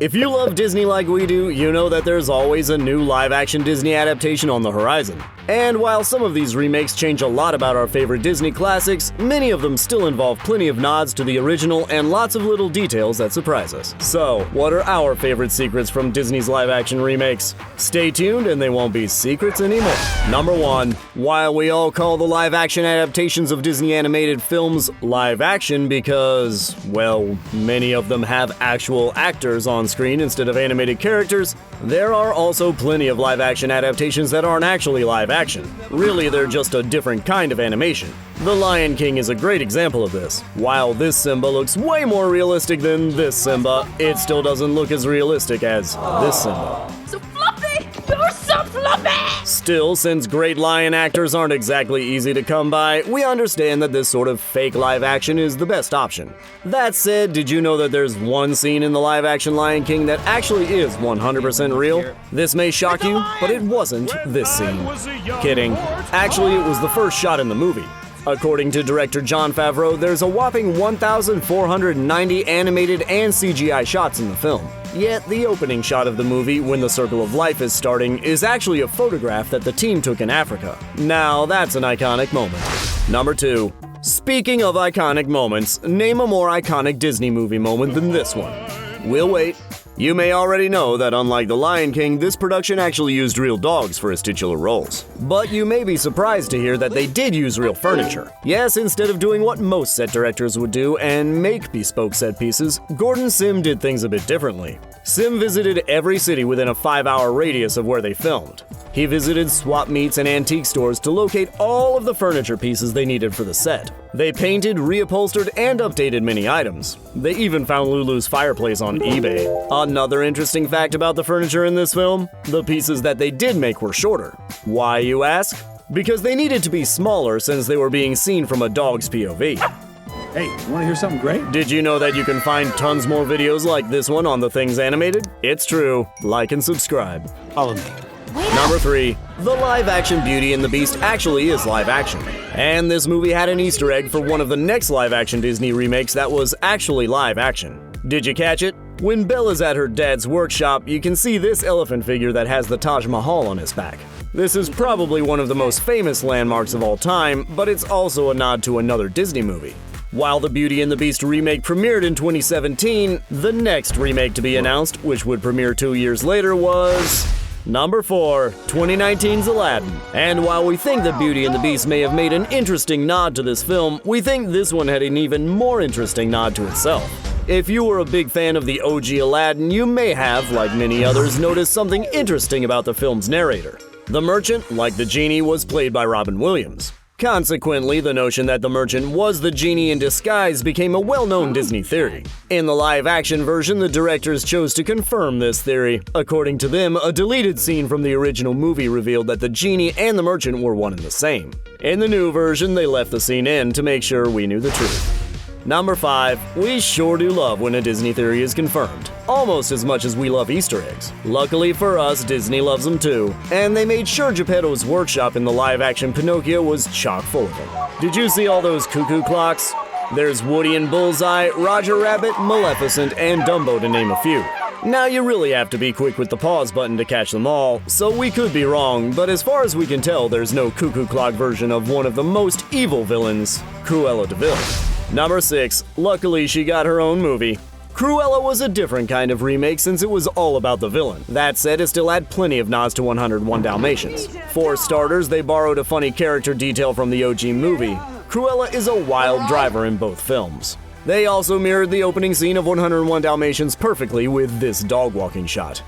If you love Disney like we do, you know that there's always a new live-action Disney adaptation on the horizon. And while some of these remakes change a lot about our favorite Disney classics, many of them still involve plenty of nods to the original and lots of little details that surprise us. So, what are our favorite secrets from Disney's live-action remakes? Stay tuned and they won't be secrets anymore. Number 1. While we all call the live-action adaptations of Disney animated films live-action because, well, many of them have actual actors on screen instead of animated characters, there are also plenty of live-action adaptations that aren't actually live-action. Really, they're just a different kind of animation. The Lion King is a great example of this. While this Simba looks way more realistic than this Simba, it still doesn't look as realistic as this Simba. So fluffy! You're so fluffy! Still, since great lion actors aren't exactly easy to come by, we understand that this sort of fake live action is the best option. That said, did you know that there's one scene in the live action Lion King that actually is 100% real? This may shock you, but it wasn't this scene. Kidding. Actually, it was the first shot in the movie. According to director Jon Favreau, there's a whopping 1,490 animated and CGI shots in the film. Yet, the opening shot of the movie, when the Circle of Life is starting, is actually a photograph that the team took in Africa. Now, that's an iconic moment. Number 2. Speaking of iconic moments, name a more iconic Disney movie moment than this one. We'll wait. You may already know that unlike The Lion King, this production actually used real dogs for its titular roles. But you may be surprised to hear that they did use real furniture. Yes, instead of doing what most set directors would do and make bespoke set pieces, Gordon Sim did things a bit differently. Sim visited every city within a 5-hour radius of where they filmed. He visited swap meets and antique stores to locate all of the furniture pieces they needed for the set. They painted, reupholstered, and updated many items. They even found Lulu's fireplace on eBay. Another interesting fact about the furniture in this film, the pieces that they did make were shorter. Why, you ask? Because they needed to be smaller since they were being seen from a dog's POV. Hey, you want to hear something great? Did you know that you can find tons more videos like this one on The Things Animated? It's true. Like and subscribe. Follow me. Number 3. The live-action Beauty and the Beast actually is live-action. And this movie had an Easter egg for one of the next live-action Disney remakes that was actually live-action. Did you catch it? When Bella's at her dad's workshop, you can see this elephant figure that has the Taj Mahal on his back. This is probably one of the most famous landmarks of all time, but it's also a nod to another Disney movie. While the Beauty and the Beast remake premiered in 2017, the next remake to be announced, which would premiere 2 years later, was Number 4, 2019's Aladdin. And while we think that Beauty and the Beast may have made an interesting nod to this film, we think this one had an even more interesting nod to itself. If you were a big fan of the OG Aladdin, you may have, like many others, noticed something interesting about the film's narrator. The merchant, like the Genie, was played by Robin Williams. Consequently, the notion that the merchant was the Genie in disguise became a well-known Disney theory. In the live-action version, the directors chose to confirm this theory. According to them, a deleted scene from the original movie revealed that the Genie and the merchant were one and the same. In the new version, they left the scene in to make sure we knew the truth. Number 5. We sure do love when a Disney theory is confirmed. Almost as much as we love Easter eggs. Luckily for us, Disney loves them too. And they made sure Geppetto's workshop in the live-action Pinocchio was chock full of them. Did you see all those cuckoo clocks? There's Woody and Bullseye, Roger Rabbit, Maleficent, and Dumbo to name a few. Now you really have to be quick with the pause button to catch them all, so we could be wrong, but as far as we can tell, there's no cuckoo clock version of one of the most evil villains, Cruella de Vil. Number 6. Luckily, she got her own movie. Cruella was a different kind of remake since it was all about the villain. That said, it still had plenty of nods to 101 Dalmatians. For starters, they borrowed a funny character detail from the OG movie. Cruella is a wild driver in both films. They also mirrored the opening scene of 101 Dalmatians perfectly with this dog walking shot.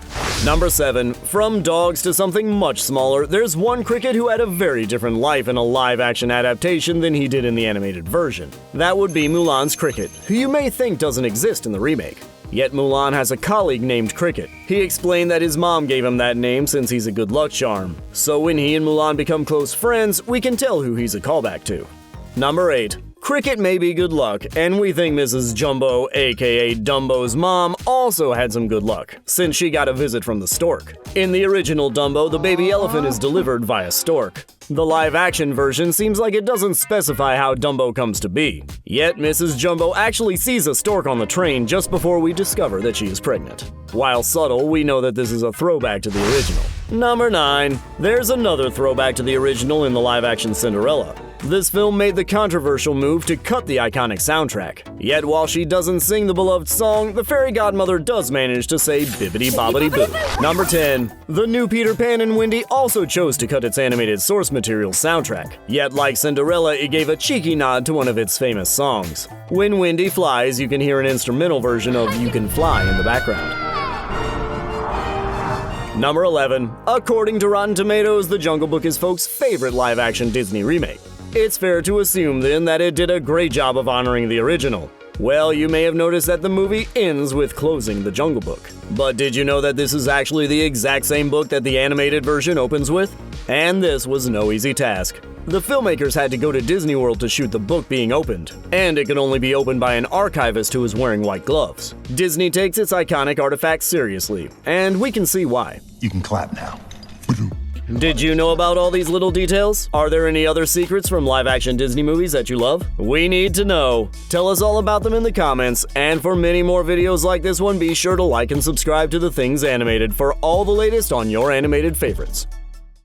Number 7. From dogs to something much smaller, there's one cricket who had a very different life in a live-action adaptation than he did in the animated version. That would be Mulan's Cricket, who you may think doesn't exist in the remake. Yet Mulan has a colleague named Cricket. He explained that his mom gave him that name since he's a good luck charm. So when he and Mulan become close friends, we can tell who he's a callback to. Number 8. Cricket may be good luck, and we think Mrs. Jumbo, aka Dumbo's mom, also had some good luck, since she got a visit from the Stork. In the original Dumbo, the baby elephant is delivered via Stork. The live-action version seems like it doesn't specify how Dumbo comes to be. Yet Mrs. Jumbo actually sees a stork on the train just before we discover that she is pregnant. While subtle, we know that this is a throwback to the original. Number 9. There's another throwback to the original in the live-action Cinderella. This film made the controversial move to cut the iconic soundtrack. Yet while she doesn't sing the beloved song, the fairy godmother does manage to say Bippity Boppity Boo. Number 10. The new Peter Pan and Wendy also chose to cut its animated source material soundtrack. Yet like Cinderella, it gave a cheeky nod to one of its famous songs. When Wendy flies, you can hear an instrumental version of You Can Fly in the background. Number 11. According to Rotten Tomatoes, The Jungle Book is folks' favorite live-action Disney remake. It's fair to assume then that it did a great job of honoring the original. Well, you may have noticed that the movie ends with closing the Jungle Book. But did you know that this is actually the exact same book that the animated version opens with? And this was no easy task. The filmmakers had to go to Disney World to shoot the book being opened, and it could only be opened by an archivist who was wearing white gloves. Disney takes its iconic artifacts seriously, and we can see why. You can clap now. Did you know about all these little details? Are there any other secrets from live-action Disney movies that you love? We need to know. Tell us all about them in the comments, and for many more videos like this one, be sure to like and subscribe to The Things Animated for all the latest on your animated favorites.